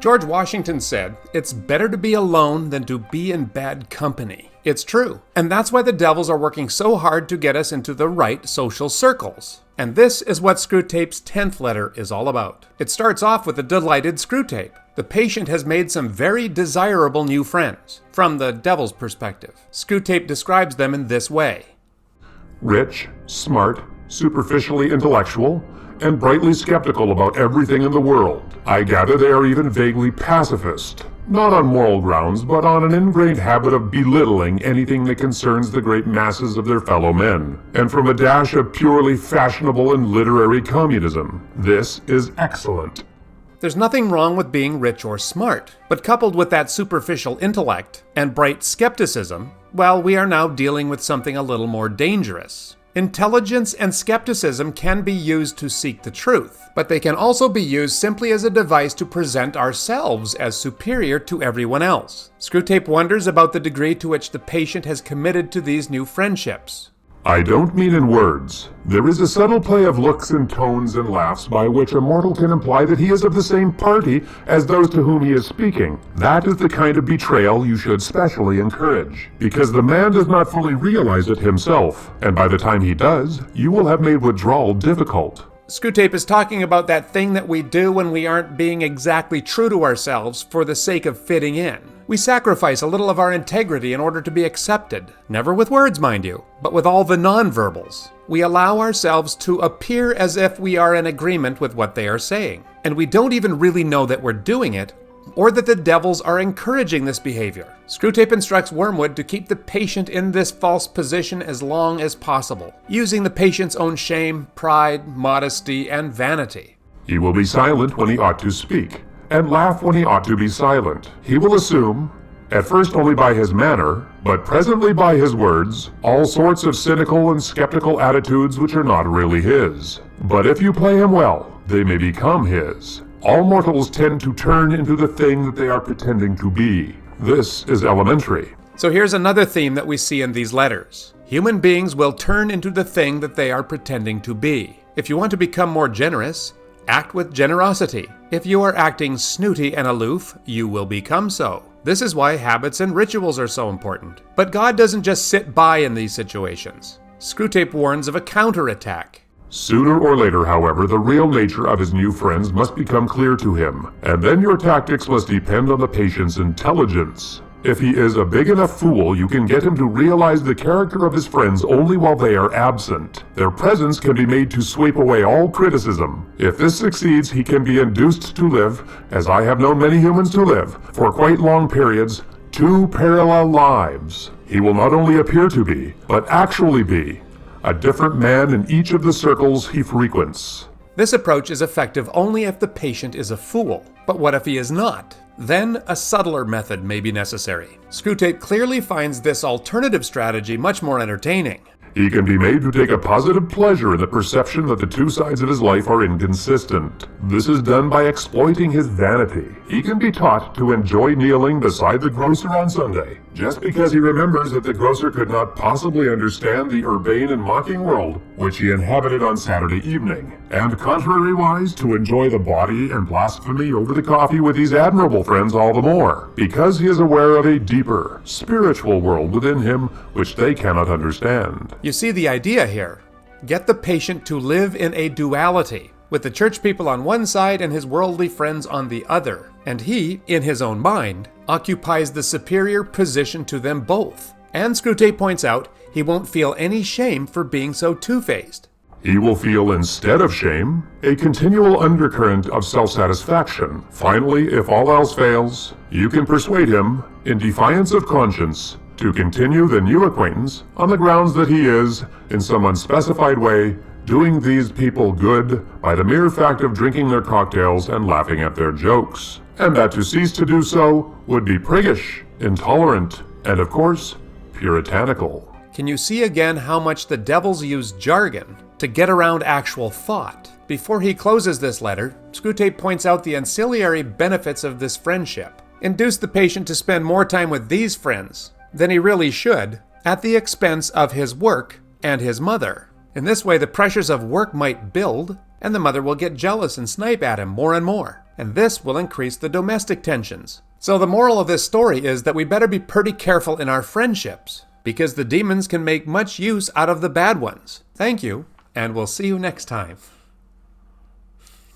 George Washington said, "It's better to be alone than to be in bad company." It's true. And that's why the devils are working so hard to get us into the right social circles. And this is what Screwtape's 10th letter is all about. It starts off with a delighted Screwtape. The patient has made some very desirable new friends, from the devil's perspective. Screwtape describes them in this way. Rich, smart, superficially intellectual, and brightly skeptical about everything in the world. I gather they are even vaguely pacifist. Not on moral grounds, but on an ingrained habit of belittling anything that concerns the great masses of their fellow men, and from a dash of purely fashionable and literary communism. This is excellent. There's nothing wrong with being rich or smart, but coupled with that superficial intellect and bright skepticism, well, we are now dealing with something a little more dangerous. Intelligence and skepticism can be used to seek the truth, but they can also be used simply as a device to present ourselves as superior to everyone else. Screwtape wonders about the degree to which the patient has committed to these new friendships. I don't mean in words. There is a subtle play of looks and tones and laughs by which a mortal can imply that he is of the same party as those to whom he is speaking. That is the kind of betrayal you should specially encourage, because the man does not fully realize it himself, and by the time he does, you will have made withdrawal difficult. Screwtape is talking about that thing that we do when we aren't being exactly true to ourselves for the sake of fitting in. We sacrifice a little of our integrity in order to be accepted. Never with words, mind you, but with all the nonverbals. We allow ourselves to appear as if we are in agreement with what they are saying. And we don't even really know that we're doing it, or that the devils are encouraging this behavior. Screwtape instructs Wormwood to keep the patient in this false position as long as possible, using the patient's own shame, pride, modesty, and vanity. He will be silent when he ought to speak, and laugh when he ought to be silent. He will assume, at first only by his manner, but presently by his words, all sorts of cynical and skeptical attitudes which are not really his. But if you play him well, they may become his. All mortals tend to turn into the thing that they are pretending to be. This is elementary. So here's another theme that we see in these letters. Human beings will turn into the thing that they are pretending to be. If you want to become more generous, act with generosity. If you are acting snooty and aloof, you will become so. This is why habits and rituals are so important. But God doesn't just sit by in these situations. Screwtape warns of a counterattack. Sooner or later, however, the real nature of his new friends must become clear to him, and then your tactics must depend on the patient's intelligence. If he is a big enough fool, you can get him to realize the character of his friends only while they are absent. Their presence can be made to sweep away all criticism. If this succeeds, he can be induced to live, as I have known many humans to live, for quite long periods, two parallel lives. He will not only appear to be, but actually be, a different man in each of the circles he frequents. This approach is effective only if the patient is a fool. But what if he is not? Then a subtler method may be necessary. Screwtape clearly finds this alternative strategy much more entertaining. He can be made to take a positive pleasure in the perception that the two sides of his life are inconsistent. This is done by exploiting his vanity. He can be taught to enjoy kneeling beside the grocer on Sunday, just because he remembers that the grocer could not possibly understand the urbane and mocking world which he inhabited on Saturday evening, and contrariwise to enjoy the bawdy and blasphemy over the coffee with these admirable friends all the more, because he is aware of a deeper, spiritual world within him which they cannot understand. You see the idea here. Get the patient to live in a duality, with the church people on one side and his worldly friends on the other. And he, in his own mind, occupies the superior position to them both. And Screwtape points out he won't feel any shame for being so two-faced. He will feel, instead of shame, a continual undercurrent of self-satisfaction. Finally, if all else fails, you can persuade him, in defiance of conscience, to continue the new acquaintance on the grounds that he is, in some unspecified way, doing these people good by the mere fact of drinking their cocktails and laughing at their jokes, and that to cease to do so would be priggish, intolerant, and of course, puritanical. Can you see again how much the devils use jargon to get around actual thought? Before he closes this letter, Screwtape points out the ancillary benefits of this friendship. Induce the patient to spend more time with these friends than he really should, at the expense of his work and his mother. In this way, the pressures of work might build, and the mother will get jealous and snipe at him more and more. and this will increase the domestic tensions. So the moral of this story is that we better be pretty careful in our friendships, because the demons can make much use out of the bad ones. Thank you, and we'll see you next time.